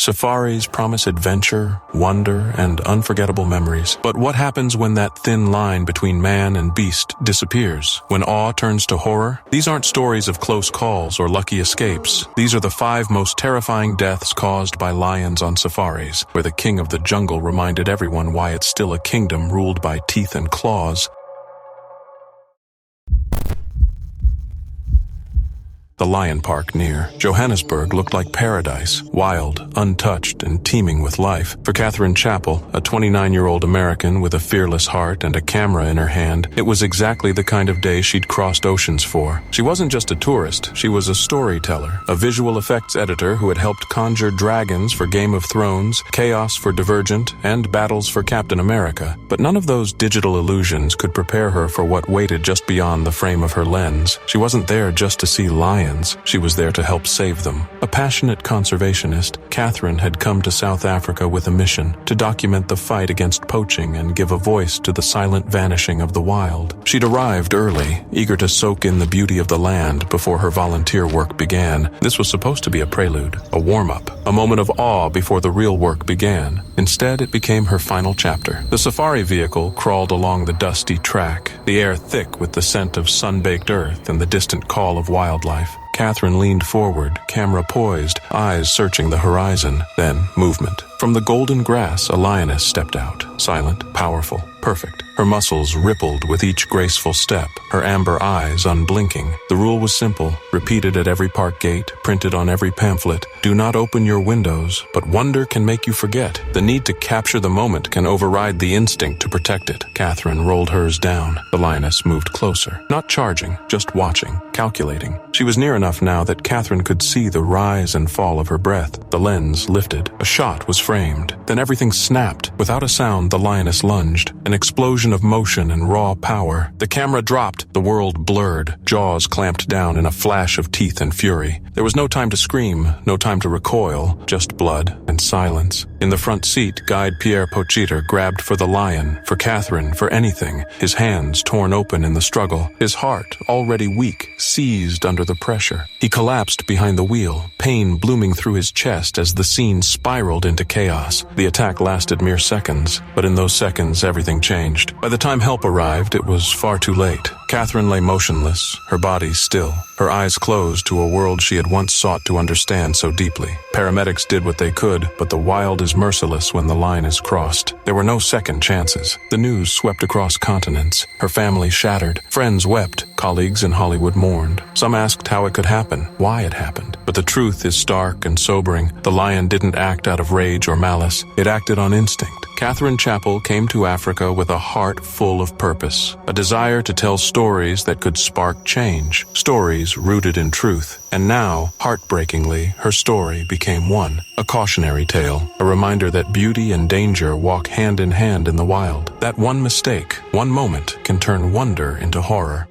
Safaris promise adventure, wonder, and unforgettable memories. But what happens when that thin line between man and beast disappears? When awe turns to horror? These aren't stories of close calls or lucky escapes. These are the 5 most terrifying deaths caused by lions on safaris, where the king of the jungle reminded everyone why it's still a kingdom ruled by teeth and claws. The lion park near Johannesburg looked like paradise, wild, untouched, and teeming with life. For Catherine Chappell, a 29-year-old American with a fearless heart and a camera in her hand, it was exactly the kind of day she'd crossed oceans for. She wasn't just a tourist, she was a storyteller, a visual effects editor who had helped conjure dragons for Game of Thrones, chaos for Divergent, and battles for Captain America. But none of those digital illusions could prepare her for what waited just beyond the frame of her lens. She wasn't there just to see lions. She was there to help save them. A passionate conservationist, Catherine had come to South Africa with a mission to document the fight against poaching and give a voice to the silent vanishing of the wild. She'd arrived early, eager to soak in the beauty of the land before her volunteer work began. This was supposed to be a prelude, a warm-up, a moment of awe before the real work began. Instead, it became her final chapter. The safari vehicle crawled along the dusty track, the air thick with the scent of sun-baked earth and the distant call of wildlife. Catherine leaned forward, camera poised, eyes searching the horizon. Then, movement. From the golden grass, a lioness stepped out, silent, powerful, perfect. Her muscles rippled with each graceful step, her amber eyes unblinking. The rule was simple, repeated at every park gate, printed on every pamphlet. Do not open your windows, but wonder can make you forget. The need to capture the moment can override the instinct to protect it. Catherine rolled hers down. The lioness moved closer, not charging, just watching, calculating. She was near enough now that Catherine could see the rise and fall of her breath. The lens lifted. A shot was framed. Then everything snapped. Without a sound, the lioness lunged. An explosion of motion and raw power. The camera dropped. The world blurred. Jaws clamped down in a flash of teeth and fury. There was no time to scream, no time to recoil, just blood and silence. In the front seat, guide Pierre Pochiter grabbed for the lion, for Catherine, for anything, his hands torn open in the struggle. His heart, already weak, seized under the pressure. He collapsed behind the wheel, pain blooming through his chest as the scene spiraled into chaos. The attack lasted mere seconds, but in those seconds everything changed. By the time help arrived, it was far too late. Catherine lay motionless, her body still, her eyes closed to a world she had once sought to understand so deeply. Paramedics did what they could, but the wild is merciless when the line is crossed. There were no second chances. The news swept across continents. Her family shattered. Friends wept. Colleagues in Hollywood mourned. Some asked how it could happen, why it happened. But the truth is stark and sobering. The lion didn't act out of rage or malice. It acted on instinct. Catherine Chappell came to Africa with a heart full of purpose, a desire to tell stories that could spark change, stories rooted in truth. And now, heartbreakingly, her story became one, a cautionary tale, a reminder that beauty and danger walk hand in hand in the wild. That one mistake, one moment, can turn wonder into horror.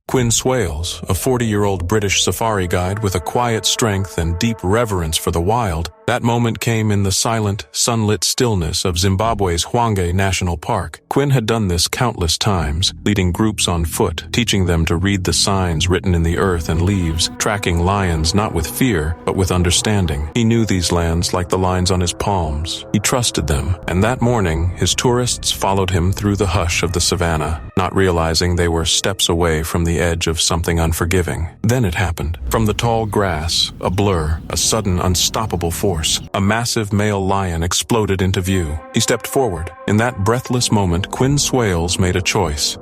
Quinn Swales, a 40-year-old British safari guide with a quiet strength and deep reverence for the wild, that moment came in the silent, sunlit stillness of Zimbabwe's Hwange National Park. Quinn had done this countless times, leading groups on foot, teaching them to read the signs written in the earth and leaves, tracking lions not with fear, but with understanding. He knew these lands like the lines on his palms. He trusted them, and that morning, his tourists followed him through the hush of the savannah, not realizing they were steps away from the edge of something unforgiving. Then it happened. From the tall grass, a blur, a sudden unstoppable force. A massive male lion exploded into view. He stepped forward. In that breathless moment, Quinn Swales made a choice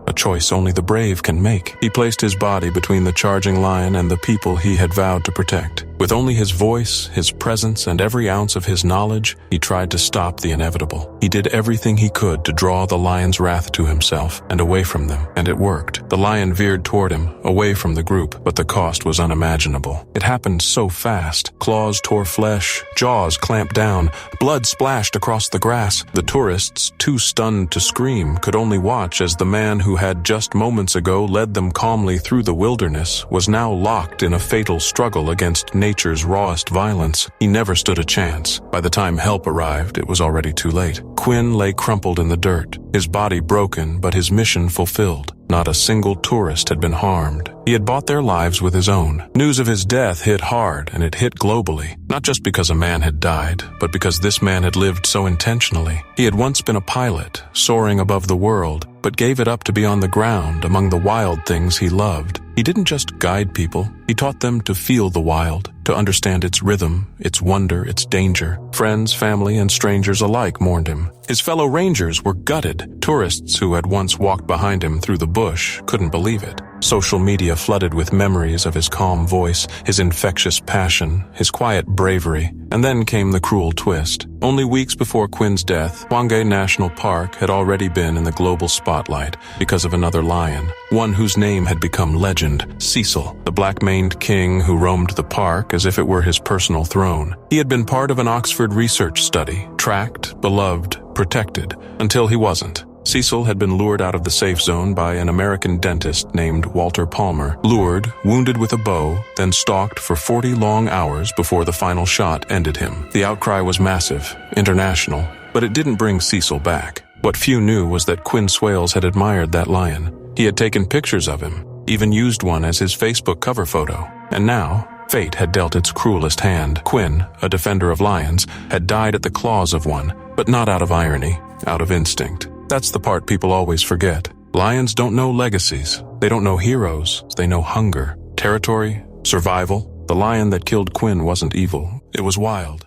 only the brave can make. He placed his body between the charging lion and the people he had vowed to protect. With only his voice, his presence, and every ounce of his knowledge, he tried to stop the inevitable. He did everything he could to draw the lion's wrath to himself and away from them, and it worked. The lion veered toward him, away from the group, but the cost was unimaginable. It happened so fast. Claws tore flesh, jaws clamped down, blood splashed across the grass. The tourists, too stunned to scream, could only watch as the man who had just moments ago led them calmly through the wilderness was now locked in a fatal struggle against nature's nature's rawest violence, he never stood a chance. By the time help arrived, it was already too late. Quinn lay crumpled in the dirt, his body broken but his mission fulfilled. Not a single tourist had been harmed. He had bought their lives with his own. News of his death hit hard, and it hit globally. Not just because a man had died, but because this man had lived so intentionally. He had once been a pilot, soaring above the world, but gave it up to be on the ground among the wild things he loved. He didn't just guide people, he taught them to feel the wild, to understand its rhythm, its wonder, its danger. Friends, family, and strangers alike mourned him. His fellow rangers were gutted. Tourists who had once walked behind him through the bush couldn't believe it. Social media flooded with memories of his calm voice, his infectious passion, his quiet bravery. And then came the cruel twist. Only weeks before Quinn's death, Hwange National Park had already been in the global spotlight because of another lion, one whose name had become legend, Cecil, the black-maned king who roamed the park as if it were his personal throne. He had been part of an Oxford research study, tracked, beloved, protected, until he wasn't. Cecil had been lured out of the safe zone by an American dentist named Walter Palmer, lured, wounded with a bow, then stalked for 40 long hours before the final shot ended him. The outcry was massive, international, but it didn't bring Cecil back. What few knew was that Quinn Swales had admired that lion. He had taken pictures of him, even used one as his Facebook cover photo. And now, fate had dealt its cruelest hand. Quinn, a defender of lions, had died at the claws of one, but not out of irony, out of instinct. That's the part people always forget. Lions don't know legacies. They don't know heroes. They know hunger, territory, survival. The lion that killed Quinn wasn't evil. It was wild.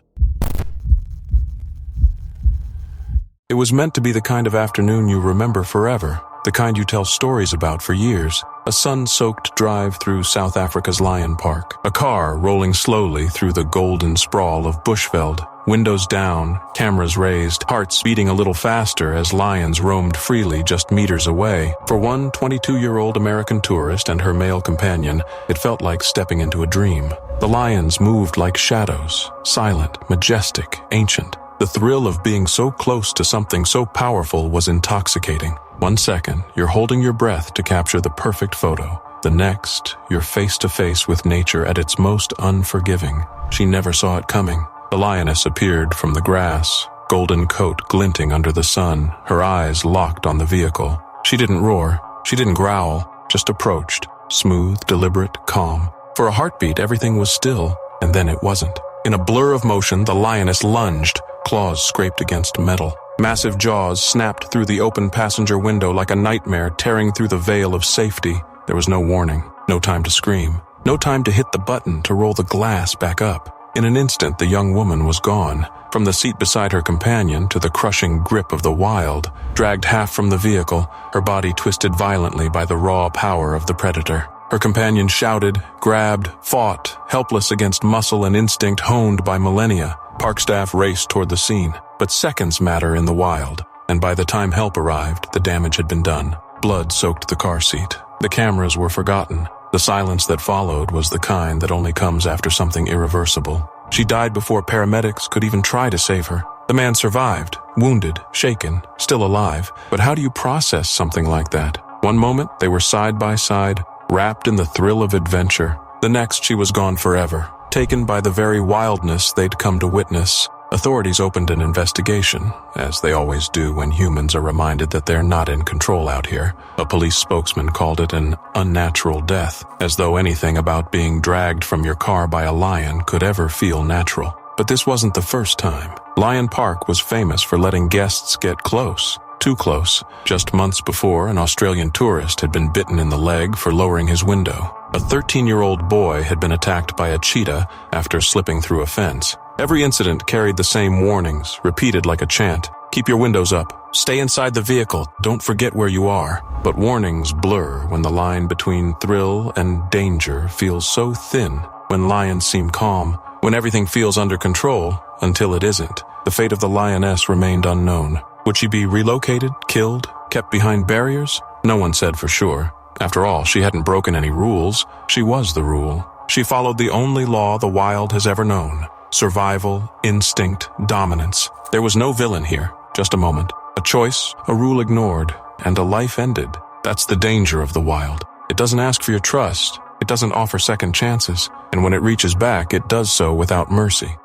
It was meant to be the kind of afternoon you remember forever, the kind you tell stories about for years. A sun-soaked drive through South Africa's Lion Park. A car rolling slowly through the golden sprawl of Bushveld. Windows down, cameras raised, hearts beating a little faster as lions roamed freely just meters away. For one 22-year-old American tourist and her male companion, it felt like stepping into a dream. The lions moved like shadows, silent, majestic, ancient. The thrill of being so close to something so powerful was intoxicating. 1 second, you're holding your breath to capture the perfect photo. The next, you're face to face with nature at its most unforgiving. She never saw it coming. The lioness appeared from the grass, golden coat glinting under the sun, her eyes locked on the vehicle. She didn't roar, she didn't growl, just approached, smooth, deliberate, calm. For a heartbeat, everything was still, and then it wasn't. In a blur of motion, the lioness lunged, claws scraped against metal. Massive jaws snapped through the open passenger window like a nightmare tearing through the veil of safety. There was no warning, no time to scream, no time to hit the button to roll the glass back up. In an instant, the young woman was gone. From the seat beside her companion to the crushing grip of the wild, dragged half from the vehicle, her body twisted violently by the raw power of the predator. Her companion shouted, grabbed, fought, helpless against muscle and instinct honed by millennia. Park staff raced toward the scene, but seconds matter in the wild, and by the time help arrived, the damage had been done. Blood soaked the car seat. The cameras were forgotten. The silence that followed was the kind that only comes after something irreversible. She died before paramedics could even try to save her. The man survived, wounded, shaken, still alive. But how do you process something like that? One moment, they were side by side, wrapped in the thrill of adventure. The next, she was gone forever, taken by the very wildness they'd come to witness. Authorities opened an investigation, as they always do when humans are reminded that they're not in control out here. A police spokesman called it an unnatural death, as though anything about being dragged from your car by a lion could ever feel natural. But this wasn't the first time. Lion Park was famous for letting guests get close. Too close. Just months before, an Australian tourist had been bitten in the leg for lowering his window. A 13-year-old boy had been attacked by a cheetah after slipping through a fence. Every incident carried the same warnings, repeated like a chant. Keep your windows up. Stay inside the vehicle. Don't forget where you are. But warnings blur when the line between thrill and danger feels so thin, when lions seem calm, when everything feels under control, until it isn't. The fate of the lioness remained unknown. Would she be relocated, killed, kept behind barriers? No one said for sure. After all, she hadn't broken any rules. She was the rule. She followed the only law the wild has ever known. Survival, instinct, dominance. There was no villain here, just a moment. A choice, a rule ignored, and a life ended. That's the danger of the wild. It doesn't ask for your trust. It doesn't offer second chances, and when it reaches back, it does so without mercy.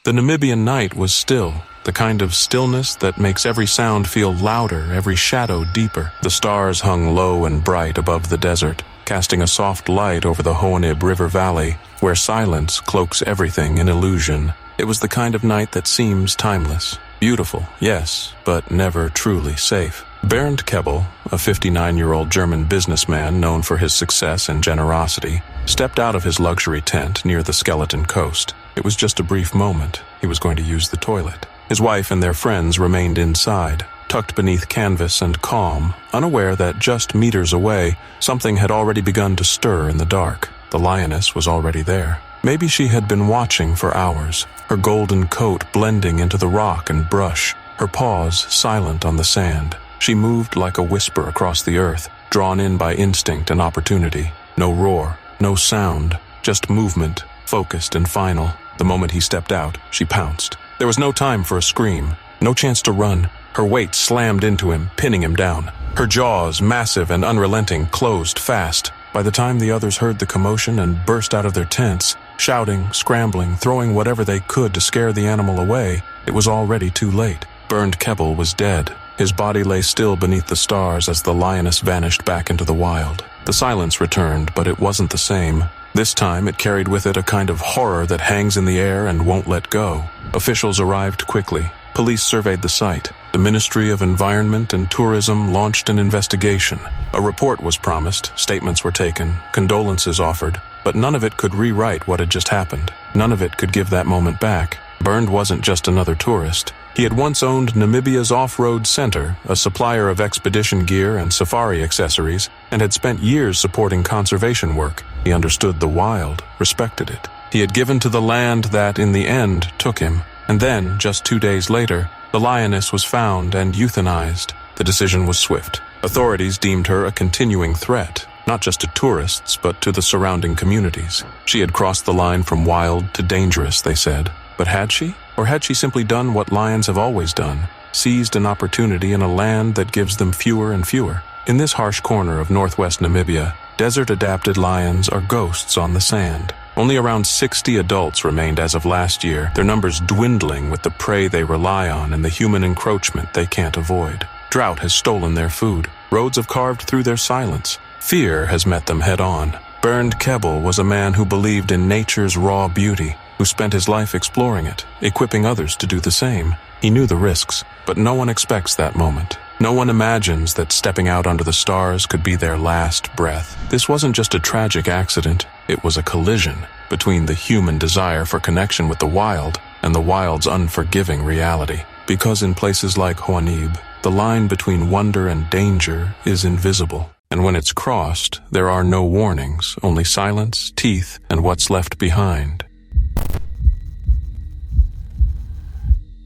The Namibian night was still, the kind of stillness that makes every sound feel louder, every shadow deeper. The stars hung low and bright above the desert, casting a soft light over the Hwange River Valley, where silence cloaks everything in illusion. It was the kind of night that seems timeless. Beautiful, yes, but never truly safe. Bernd Kebbel, a 59-year-old German businessman known for his success and generosity, stepped out of his luxury tent near the Skeleton Coast. It was just a brief moment. He was going to use the toilet. His wife and their friends remained inside, tucked beneath canvas and calm, unaware that just meters away, something had already begun to stir in the dark. The lioness was already there. Maybe she had been watching for hours, her golden coat blending into the rock and brush, her paws silent on the sand. She moved like a whisper across the earth, drawn in by instinct and opportunity. No roar, no sound, just movement, focused and final. The moment he stepped out, she pounced. There was no time for a scream, no chance to run. Her weight slammed into him, pinning him down. Her jaws, massive and unrelenting, closed fast. By the time the others heard the commotion and burst out of their tents, shouting, scrambling, throwing whatever they could to scare the animal away, it was already too late. Bernd Kebbel was dead. His body lay still beneath the stars as the lioness vanished back into the wild. The silence returned, but it wasn't the same. This time it carried with it a kind of horror that hangs in the air and won't let go. Officials arrived quickly. Police surveyed the site. The Ministry of Environment and Tourism launched an investigation. A report was promised, statements were taken, condolences offered, but none of it could rewrite what had just happened. None of it could give that moment back. Bernd wasn't just another tourist. He had once owned Namibia's off-road center, a supplier of expedition gear and safari accessories, and had spent years supporting conservation work. He understood the wild, respected it. He had given to the land that, in the end, took him. And then, just 2 days later, the lioness was found and euthanized. The decision was swift. Authorities deemed her a continuing threat, not just to tourists, but to the surrounding communities. She had crossed the line from wild to dangerous, they said. But had she? Or had she simply done what lions have always done, seized an opportunity in a land that gives them fewer and fewer? In this harsh corner of northwest Namibia, desert-adapted lions are ghosts on the sand. Only around 60 adults remained as of last year, their numbers dwindling with the prey they rely on and the human encroachment they can't avoid. Drought has stolen their food. Roads have carved through their silence. Fear has met them head-on. Bernd Kebbel was a man who believed in nature's raw beauty, who spent his life exploring it, equipping others to do the same. He knew the risks, but no one expects that moment. No one imagines that stepping out under the stars could be their last breath. This wasn't just a tragic accident, it was a collision between the human desire for connection with the wild and the wild's unforgiving reality. Because in places like Hwange, the line between wonder and danger is invisible. And when it's crossed, there are no warnings, only silence, teeth, and what's left behind.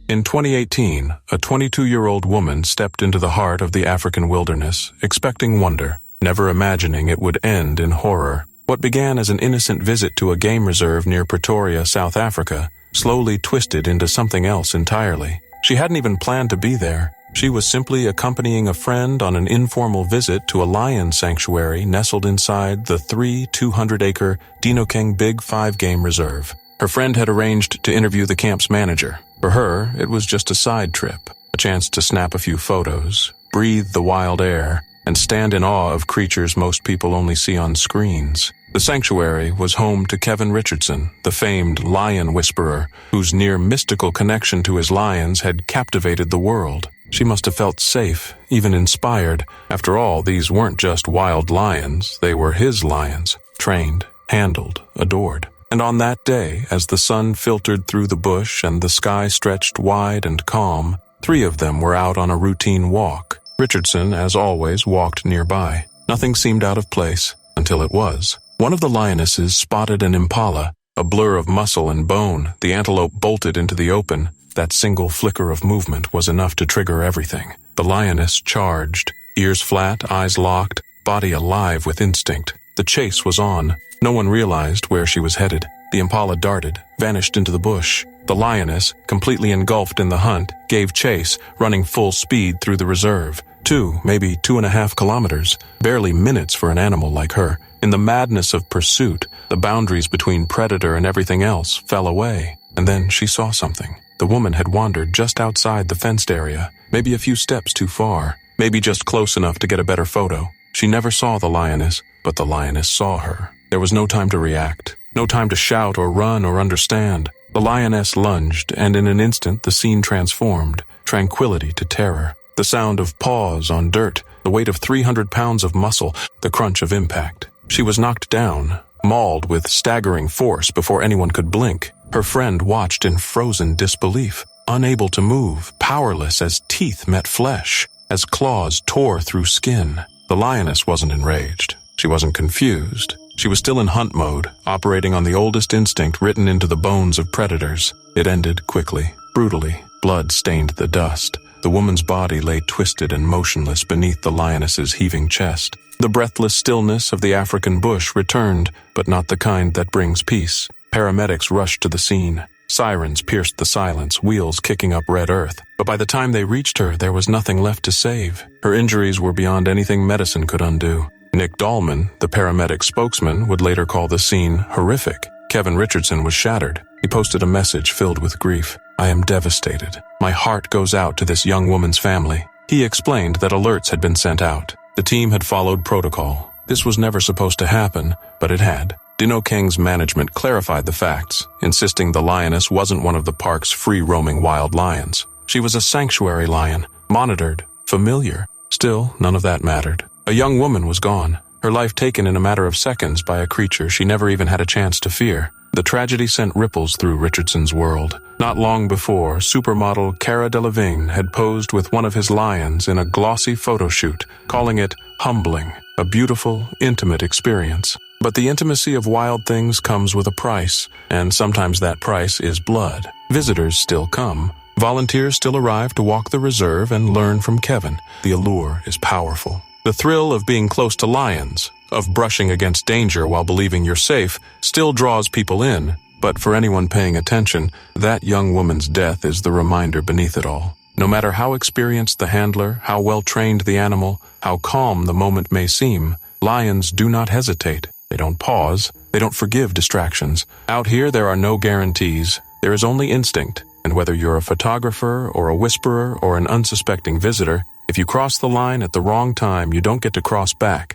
In 2018, a 22-year-old woman stepped into the heart of the African wilderness, expecting wonder, never imagining it would end in horror. What began as an innocent visit to a game reserve near Pretoria, South Africa, slowly twisted into something else entirely. She hadn't even planned to be there. She was simply accompanying a friend on an informal visit to a lion sanctuary nestled inside the 200-acre Dinokeng Big 5 Game Reserve. Her friend had arranged to interview the camp's manager. For her, it was just a side trip, a chance to snap a few photos, breathe the wild air, and stand in awe of creatures most people only see on screens. The sanctuary was home to Kevin Richardson, the famed lion whisperer, whose near mystical connection to his lions had captivated the world. She must have felt safe, even inspired. After all, these weren't just wild lions, they were his lions, trained, handled, adored. And on that day, as the sun filtered through the bush and the sky stretched wide and calm, 3 of them were out on a routine walk. Richardson, as always, walked nearby. Nothing seemed out of place, until it was. One of the lionesses spotted an impala, a blur of muscle and bone. The antelope bolted into the open. That single flicker of movement was enough to trigger everything. The lioness charged, ears flat, eyes locked, body alive with instinct. The chase was on. No one realized where she was headed. The impala darted, vanished into the bush. The lioness, completely engulfed in the hunt, gave chase, running full speed through the reserve. 2, maybe 2.5 kilometers, barely minutes for an animal like her. In the madness of pursuit, the boundaries between predator and everything else fell away. And then she saw something. The woman had wandered just outside the fenced area, maybe a few steps too far, maybe just close enough to get a better photo. She never saw the lioness, but the lioness saw her. There was no time to react, no time to shout or run or understand. The lioness lunged, and in an instant the scene transformed, tranquility to terror. The sound of paws on dirt, the weight of 300 pounds of muscle, the crunch of impact. She was knocked down, mauled with staggering force before anyone could blink. Her friend watched in frozen disbelief, unable to move, powerless as teeth met flesh, as claws tore through skin. The lioness wasn't enraged. She wasn't confused. She was still in hunt mode, operating on the oldest instinct written into the bones of predators. It ended quickly, brutally. Blood stained the dust. The woman's body lay twisted and motionless beneath the lioness's heaving chest. The breathless stillness of the African bush returned, but not the kind that brings peace. Paramedics rushed to the scene. Sirens pierced the silence, wheels kicking up red earth. But by the time they reached her, there was nothing left to save. Her injuries were beyond anything medicine could undo. Nick Dahlman, the paramedic spokesman, would later call the scene horrific. Kevin Richardson was shattered. He posted a message filled with grief. "I am devastated. My heart goes out to this young woman's family." He explained that alerts had been sent out. The team had followed protocol. This was never supposed to happen, but it had. Dino King's management clarified the facts, insisting the lioness wasn't one of the park's free-roaming wild lions. She was a sanctuary lion, monitored, familiar. Still, none of that mattered. A young woman was gone, her life taken in a matter of seconds by a creature she never even had a chance to fear. The tragedy sent ripples through Richardson's world. Not long before, supermodel Cara Delevingne had posed with one of his lions in a glossy photo shoot, calling it humbling, a beautiful, intimate experience. But the intimacy of wild things comes with a price, and sometimes that price is blood. Visitors still come. Volunteers still arrive to walk the reserve and learn from Kevin. The allure is powerful. The thrill of being close to lions, of brushing against danger while believing you're safe, still draws people in. But for anyone paying attention, that young woman's death is the reminder beneath it all. No matter how experienced the handler, how well trained the animal, how calm the moment may seem, lions do not hesitate. They don't pause. They don't forgive distractions. Out here, there are no guarantees. There is only instinct. And whether you're a photographer or a whisperer or an unsuspecting visitor, if you cross the line at the wrong time, you don't get to cross back.